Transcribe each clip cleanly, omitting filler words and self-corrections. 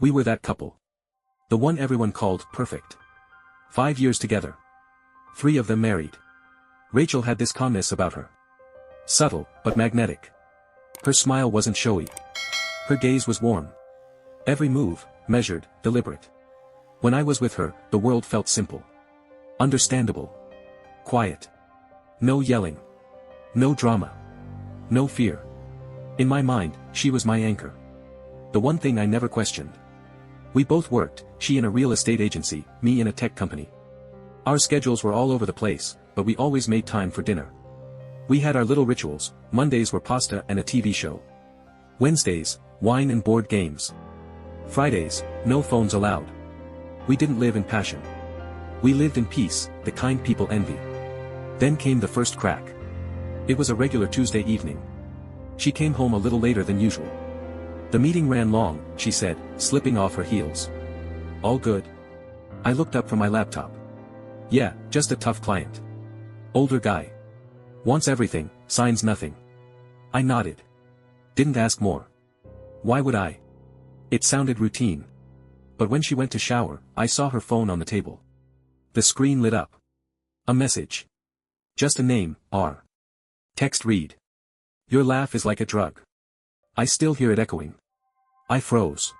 We were that couple. The one everyone called perfect. 5 years together. 3 of them married. Rachel had this calmness about her. Subtle, but magnetic. Her smile wasn't showy. Her gaze was warm. Every move, measured, deliberate. When I was with her, the world felt simple. Understandable. Quiet. No yelling. No drama. No fear. In my mind, she was my anchor. The one thing I never questioned. We both worked, she in a real estate agency, me in a tech company. Our schedules were all over the place, but we always made time for dinner. We had our little rituals. Mondays were pasta and a TV show. Wednesdays, wine and board games. Fridays, no phones allowed. We didn't live in passion. We lived in peace, the kind people envy. Then came the first crack. It was a regular Tuesday evening. She came home a little later than usual. The meeting ran long, she said, slipping off her heels. All good? I looked up from my laptop. Yeah, just a tough client. Older guy. Wants everything, signs nothing. I nodded. Didn't ask more. Why would I? It sounded routine. But when she went to shower, I saw her phone on the table. The screen lit up. A message. Just a name, R. Text read. Your laugh is like a drug. I still hear it echoing. I froze.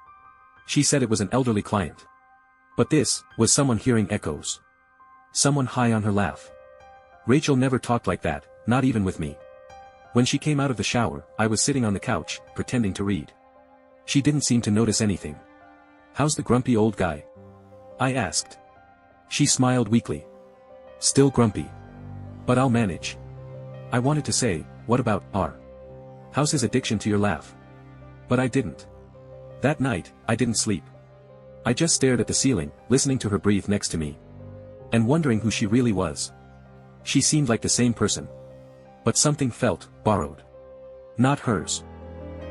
She said it was an elderly client. But this was someone hearing echoes. Someone high on her laugh. Rachel never talked like that, not even with me. When she came out of the shower, I was sitting on the couch, pretending to read. She didn't seem to notice anything. How's the grumpy old guy? I asked. She smiled weakly. Still grumpy. But I'll manage. I wanted to say, what about R? How's his addiction to your laugh? But I didn't. That night, I didn't sleep. I just stared at the ceiling, listening to her breathe next to me. And wondering who she really was. She seemed like the same person. But something felt borrowed. Not hers.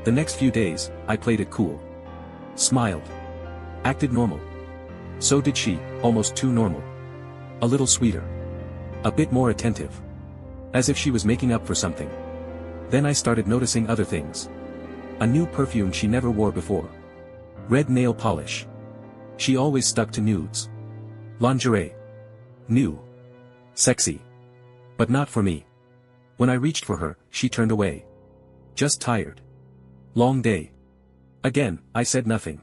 The next few days, I played it cool. Smiled. Acted normal. So did she, almost too normal. A little sweeter. A bit more attentive. As if she was making up for something. Then I started noticing other things. A new perfume she never wore before. Red nail polish. She always stuck to nudes. Lingerie. New. Sexy. But not for me. When I reached for her, she turned away. Just tired. Long day. Again, I said nothing.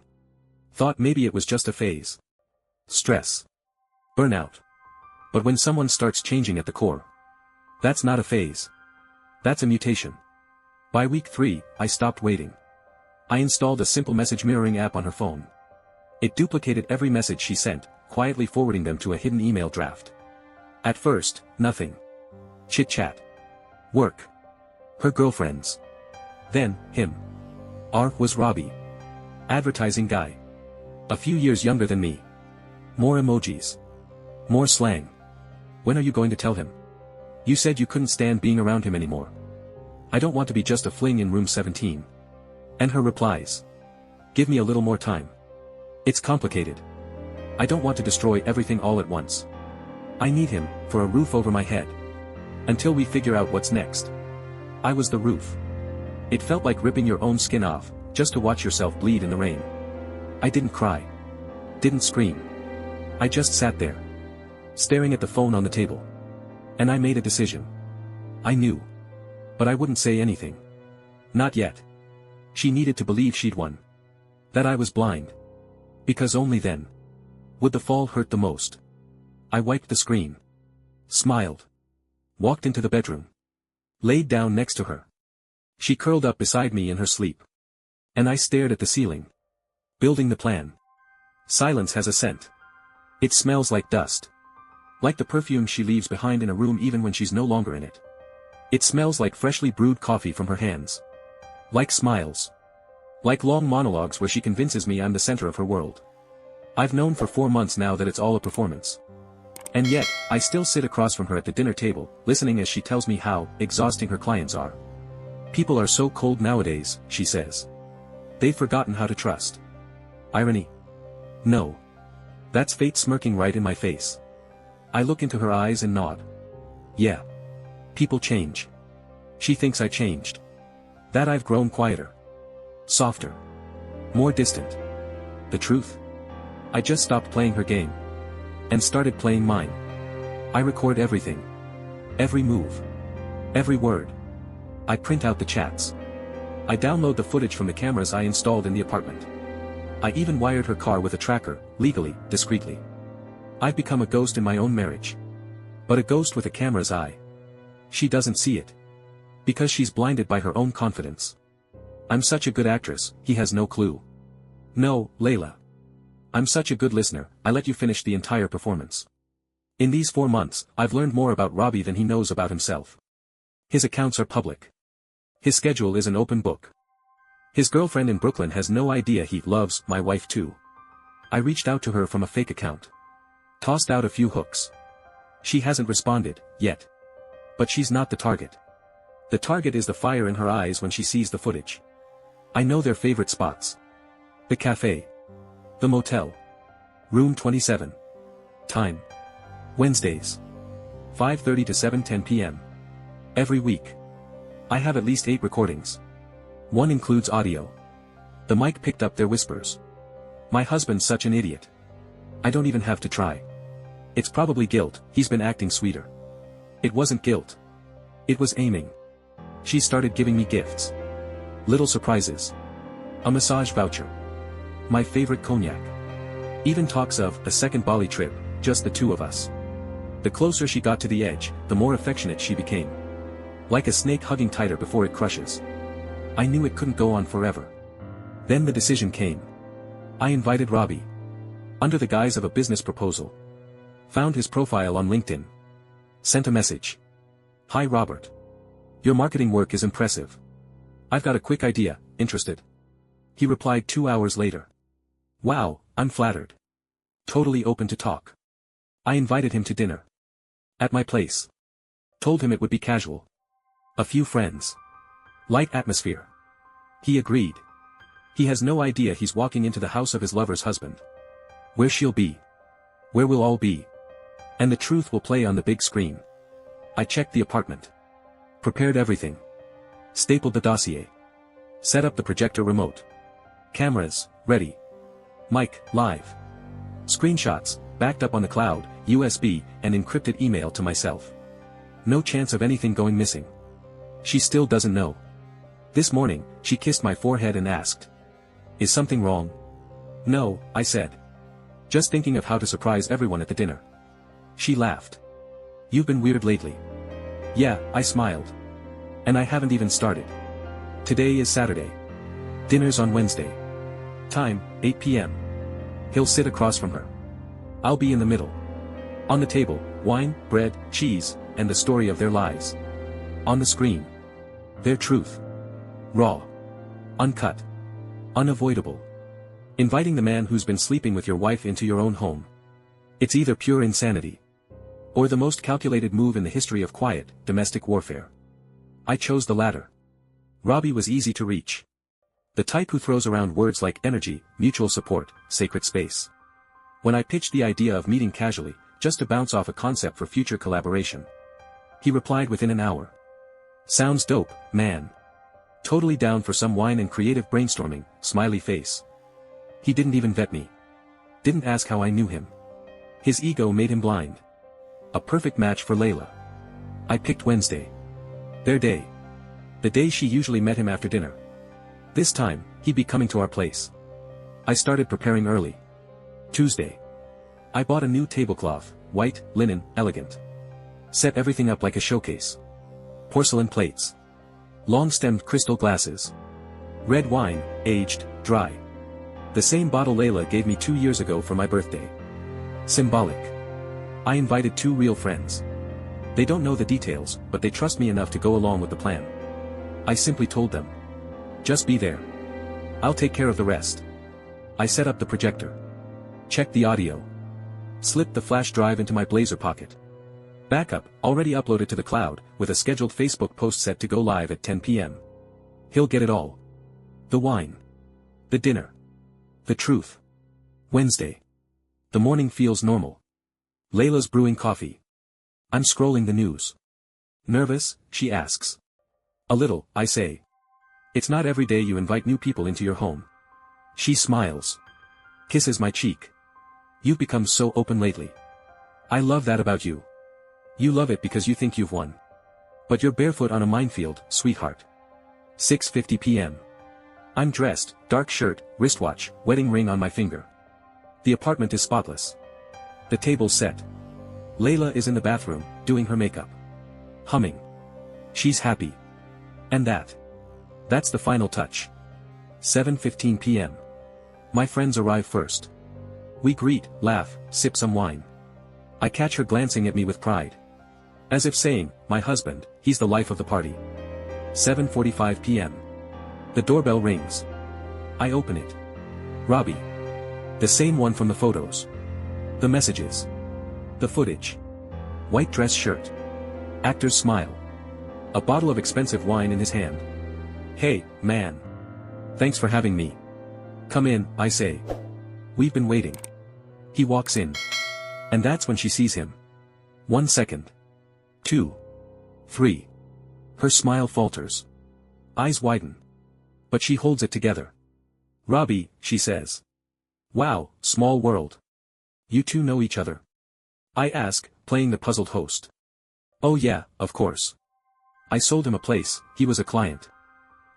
Thought maybe it was just a phase. Stress. Burnout. But when someone starts changing at the core. That's not a phase. That's a mutation. By week 3, I stopped waiting. I installed a simple message mirroring app on her phone. It duplicated every message she sent, quietly forwarding them to a hidden email draft. At first, nothing. Chit-chat. Work. Her girlfriends. Then, him. R was Robbie. Advertising guy. A few years younger than me. More emojis. More slang. When are you going to tell him? You said you couldn't stand being around him anymore. I don't want to be just a fling in room 17. And her replies. Give me a little more time. It's complicated. I don't want to destroy everything all at once. I need him, for a roof over my head. Until we figure out what's next. I was the roof. It felt like ripping your own skin off, just to watch yourself bleed in the rain. I didn't cry. Didn't scream. I just sat there. Staring at the phone on the table. And I made a decision. I knew. But I wouldn't say anything. Not yet. She needed to believe she'd won. That I was blind. Because only then would the fall hurt the most. I wiped the screen. Smiled. Walked into the bedroom. Laid down next to her. She curled up beside me in her sleep. And I stared at the ceiling. Building the plan. Silence has a scent. It smells like dust. Like the perfume she leaves behind in a room even when she's no longer in it. It smells like freshly brewed coffee from her hands. Like smiles. Like long monologues where she convinces me I'm the center of her world. I've known for 4 months now that it's all a performance. And yet, I still sit across from her at the dinner table, listening as she tells me how exhausting her clients are. People are so cold nowadays, she says. They've forgotten how to trust. Irony? No. That's fate smirking right in my face. I look into her eyes and nod. Yeah. People change. She thinks I changed. That I've grown quieter. Softer. More distant. The truth? I just stopped playing her game. And started playing mine. I record everything. Every move. Every word. I print out the chats. I download the footage from the cameras I installed in the apartment. I even wired her car with a tracker, legally, discreetly. I've become a ghost in my own marriage. But a ghost with a camera's eye. She doesn't see it. Because she's blinded by her own confidence. I'm such a good actress, he has no clue. No, Layla. I'm such a good listener, I let you finish the entire performance. In these 4 months, I've learned more about Robbie than he knows about himself. His accounts are public. His schedule is an open book. His girlfriend in Brooklyn has no idea he loves my wife too. I reached out to her from a fake account. Tossed out a few hooks. She hasn't responded, yet. But she's not the target. The target is the fire in her eyes when she sees the footage. I know their favorite spots. The cafe. The motel. Room 27. Time. Wednesdays. 5:30 to 7:10 p.m. Every week. I have at least 8 recordings. One includes audio. The mic picked up their whispers. My husband's such an idiot. I don't even have to try. It's probably guilt, he's been acting sweeter. It wasn't guilt. It was aiming. She started giving me gifts. Little surprises. A massage voucher. My favorite cognac. Even talks of a second Bali trip, just the two of us. The closer she got to the edge, the more affectionate she became. Like a snake hugging tighter before it crushes. I knew it couldn't go on forever. Then the decision came. I invited Robbie. Under the guise of a business proposal. Found his profile on LinkedIn. Sent a message. Hi Robert. Your marketing work is impressive. I've got a quick idea, interested? He replied 2 hours later. Wow, I'm flattered. Totally open to talk. I invited him to dinner. At my place. Told him it would be casual. A few friends. Light atmosphere. He agreed. He has no idea he's walking into the house of his lover's husband. Where she'll be. Where we'll all be. And the truth will play on the big screen. I checked the apartment. Prepared everything. Stapled the dossier. Set up the projector remote. Cameras, ready. Mic, live. Screenshots, backed up on the cloud, USB, and encrypted email to myself. No chance of anything going missing. She still doesn't know. This morning, she kissed my forehead and asked. Is something wrong? No, I said. Just thinking of how to surprise everyone at the dinner. She laughed. You've been weird lately. Yeah, I smiled. And I haven't even started. Today is Saturday. Dinner's on Wednesday. Time, 8 p.m. He'll sit across from her. I'll be in the middle. On the table, wine, bread, cheese, and the story of their lives. On the screen. Their truth. Raw. Uncut. Unavoidable. Inviting the man who's been sleeping with your wife into your own home. It's either pure insanity. Or the most calculated move in the history of quiet, domestic warfare. I chose the latter. Robbie was easy to reach. The type who throws around words like energy, mutual support, sacred space. When I pitched the idea of meeting casually, just to bounce off a concept for future collaboration. He replied within an hour. Sounds dope, man. Totally down for some wine and creative brainstorming, smiley face. He didn't even vet me. Didn't ask how I knew him. His ego made him blind. A perfect match for Layla. I picked Wednesday. Their day. The day she usually met him after dinner. This time, he'd be coming to our place. I started preparing early. Tuesday. I bought a new tablecloth, white, linen, elegant. Set everything up like a showcase. Porcelain plates. Long-stemmed crystal glasses. Red wine, aged, dry. The same bottle Layla gave me 2 years ago for my birthday. Symbolic. I invited 2 real friends. They don't know the details, but they trust me enough to go along with the plan. I simply told them. Just be there. I'll take care of the rest. I set up the projector. Checked the audio. Slipped the flash drive into my blazer pocket. Backup, already uploaded to the cloud, with a scheduled Facebook post set to go live at 10 p.m. He'll get it all. The wine. The dinner. The truth. Wednesday. The morning feels normal. Layla's brewing coffee. I'm scrolling the news. Nervous, she asks. A little, I say. It's not every day you invite new people into your home. She smiles. Kisses my cheek. You've become so open lately. I love that about you. You love it because you think you've won. But you're barefoot on a minefield, sweetheart. 6:50 p.m. I'm dressed, dark shirt, wristwatch, wedding ring on my finger. The apartment is spotless. The table's set. Layla is in the bathroom, doing her makeup. Humming. She's happy. And that's the final touch. 7:15 p.m. My friends arrive first. We greet, laugh, sip some wine. I catch her glancing at me with pride. As if saying, my husband, he's the life of the party. 7:45 p.m. The doorbell rings. I open it. Robbie. The same one from the photos. The messages. The footage. White dress shirt. Actor's smile. A bottle of expensive wine in his hand. Hey, man. Thanks for having me. Come in, I say. We've been waiting. He walks in. And that's when she sees him. 1 second. 2. 3. Her smile falters. Eyes widen. But she holds it together. Robbie, she says. Wow, small world. You two know each other? I ask, playing the puzzled host. Oh yeah, of course. I sold him a place, he was a client.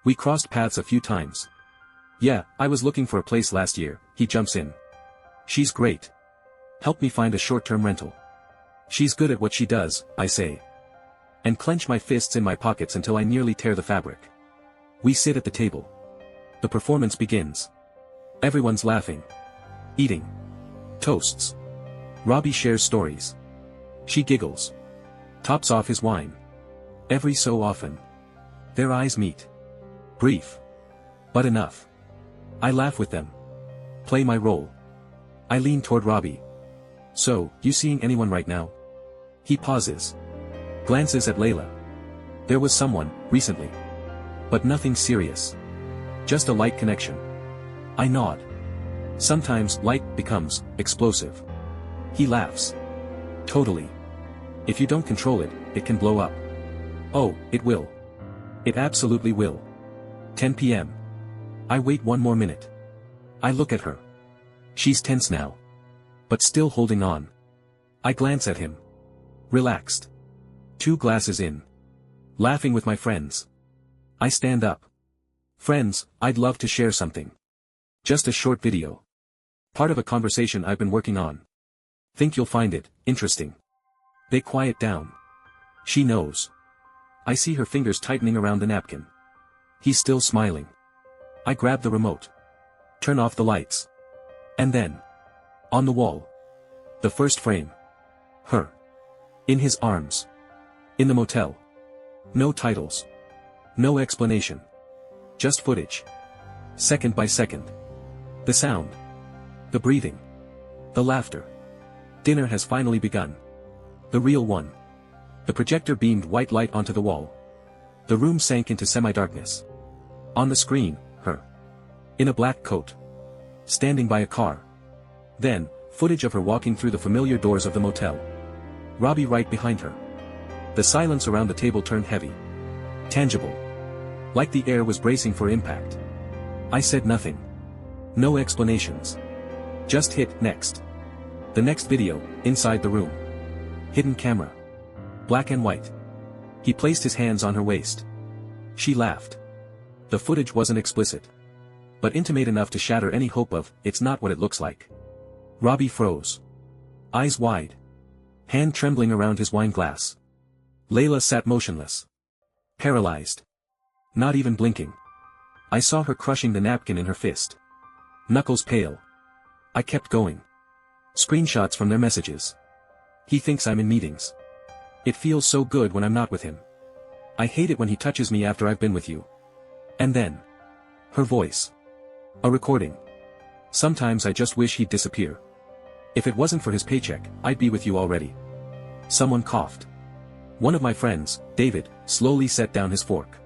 We crossed paths a few times. Yeah, I was looking for a place last year, he jumps in. She's great. Help me find a short-term rental. She's good at what she does, I say. And clench my fists in my pockets until I nearly tear the fabric. We sit at the table. The performance begins. Everyone's laughing. Eating. Toasts. Robbie shares stories. She giggles. Tops off his wine. Every so often. Their eyes meet. Brief. But enough. I laugh with them. Play my role. I lean toward Robbie. So, you seeing anyone right now? He pauses. Glances at Layla. There was someone, recently. But nothing serious. Just a light connection. I nod. Sometimes light becomes explosive. He laughs. Totally. If you don't control it, it can blow up. Oh, it will. It absolutely will. 10 p.m. I wait 1 more minute. I look at her. She's tense now. But still holding on. I glance at him. Relaxed. 2 glasses in. Laughing with my friends. I stand up. Friends, I'd love to share something. Just a short video. Part of a conversation I've been working on. Think you'll find it interesting. They quiet down. She knows. I see her fingers tightening around the napkin. He's still smiling. I grab the remote. Turn off the lights. And then. On the wall. The first frame. Her. In his arms. In the motel. No titles. No explanation. Just footage. Second by second. The sound. The breathing. The laughter. Dinner has finally begun. The real one. The projector beamed white light onto the wall. The room sank into semi-darkness. On the screen, her. In a black coat. Standing by a car. Then, footage of her walking through the familiar doors of the motel. Robbie right behind her. The silence around the table turned heavy. Tangible. Like the air was bracing for impact. I said nothing. No explanations. Just hit next. The next video, inside the room. Hidden camera. Black and white. He placed his hands on her waist. She laughed. The footage wasn't explicit. But intimate enough to shatter any hope of, it's not what it looks like. Robbie froze. Eyes wide. Hand trembling around his wine glass. Layla sat motionless. Paralyzed. Not even blinking. I saw her crushing the napkin in her fist. Knuckles pale. I kept going. Screenshots from their messages. He thinks I'm in meetings. It feels so good when I'm not with him. I hate it when he touches me after I've been with you. And then. Her voice. A recording. Sometimes I just wish he'd disappear. If it wasn't for his paycheck, I'd be with you already. Someone coughed. One of my friends, David, slowly set down his fork.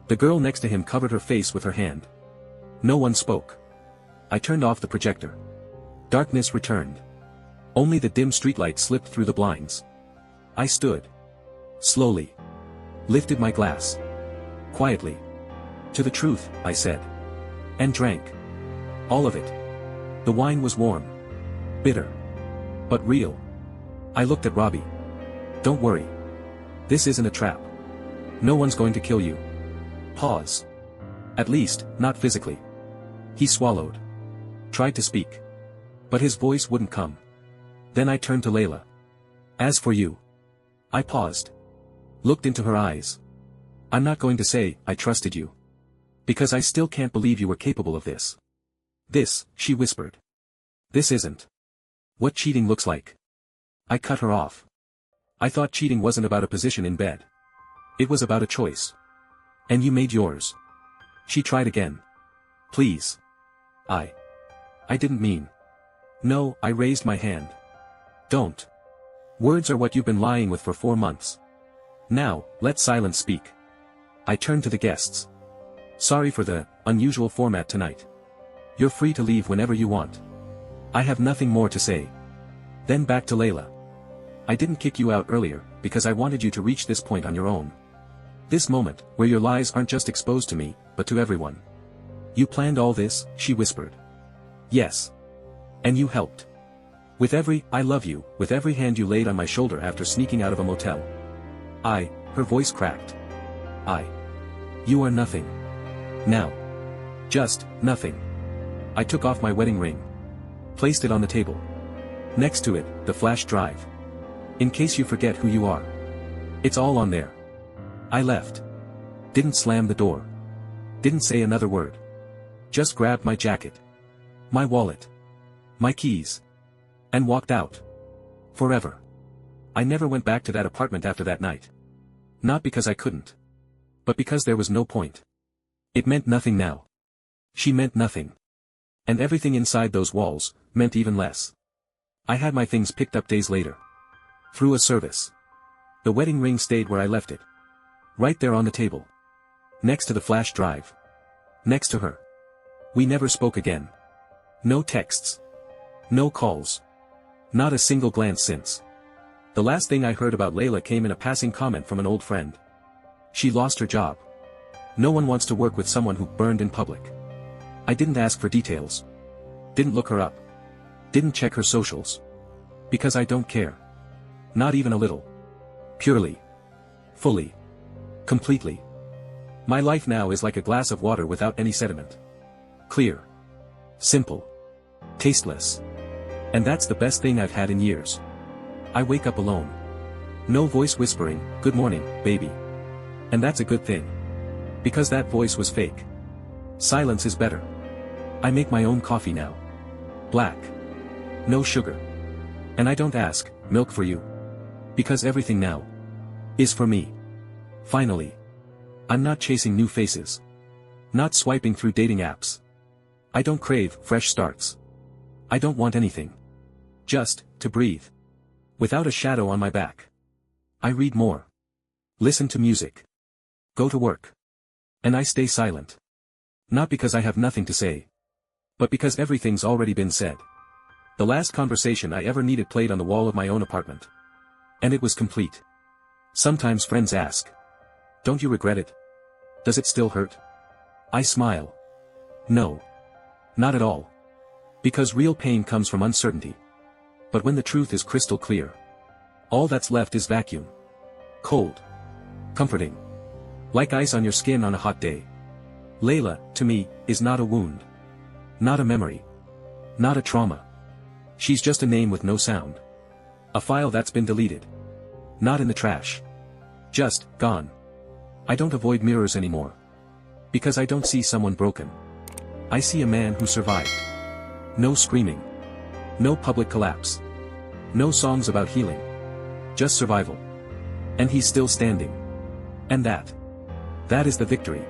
The girl next to him covered her face with her hand. No one spoke. I turned off the projector. Darkness returned. Only the dim streetlight slipped through the blinds. I stood. Slowly. Lifted my glass. Quietly. To the truth, I said. And drank. All of it. The wine was warm. Bitter. But real. I looked at Robbie. Don't worry. This isn't a trap. No one's going to kill you. Pause. At least, not physically. He swallowed. Tried to speak. But his voice wouldn't come. Then I turned to Layla. As for you. I paused. Looked into her eyes. I'm not going to say, I trusted you. Because I still can't believe you were capable of this. This, she whispered. This isn't what cheating looks like. I cut her off. I thought cheating wasn't about a position in bed. It was about a choice. And you made yours. She tried again. Please. I didn't mean. No, I raised my hand. Don't. Words are what you've been lying with for 4 months. Now, let silence speak. I turned to the guests. Sorry for the unusual format tonight. You're free to leave whenever you want. I have nothing more to say. Then back to Layla. I didn't kick you out earlier, because I wanted you to reach this point on your own. This moment, where your lies aren't just exposed to me, but to everyone. You planned all this, she whispered. Yes. And you helped. With every, I love you, with every hand you laid on my shoulder after sneaking out of a motel. Her voice cracked. You are nothing. Now. Just, nothing. I took off my wedding ring. Placed it on the table. Next to it, the flash drive. In case you forget who you are. It's all on there. I left. Didn't slam the door. Didn't say another word. Just grabbed my jacket. My wallet. My keys. And walked out. Forever. I never went back to that apartment after that night. Not because I couldn't. But because there was no point. It meant nothing now. She meant nothing. And everything inside those walls, meant even less. I had my things picked up days later. Through a service. The wedding ring stayed where I left it. Right there on the table. Next to the flash drive. Next to her. We never spoke again. No texts. No calls. Not a single glance since. The last thing I heard about Layla came in a passing comment from an old friend. She lost her job. No one wants to work with someone who burned in public. I didn't ask for details. Didn't look her up. Didn't check her socials. Because I don't care. Not even a little. Purely. Fully. Completely. My life now is like a glass of water without any sediment. Clear. Simple. Tasteless. And that's the best thing I've had in years. I wake up alone. No voice whispering, "Good morning, baby." And that's a good thing. Because that voice was fake. Silence is better. I make my own coffee now. Black. No sugar. And I don't ask, "Milk for you?" Because everything now is for me. Finally. I'm not chasing new faces. Not swiping through dating apps. I don't crave fresh starts. I don't want anything. Just to breathe. Without a shadow on my back. I read more. Listen to music. Go to work. And I stay silent. Not because I have nothing to say. But because everything's already been said. The last conversation I ever needed played on the wall of my own apartment. And it was complete. Sometimes friends ask. Don't you regret it? Does it still hurt? I smile. No. Not at all. Because real pain comes from uncertainty. But when the truth is crystal clear. All that's left is vacuum. Cold. Comforting. Like ice on your skin on a hot day. Layla, to me, is not a wound. Not a memory. Not a trauma. She's just a name with no sound. A file that's been deleted. Not in the trash. Just, gone. I don't avoid mirrors anymore. Because I don't see someone broken. I see a man who survived. No screaming. No public collapse. No songs about healing. Just survival. And he's still standing. And that is the victory.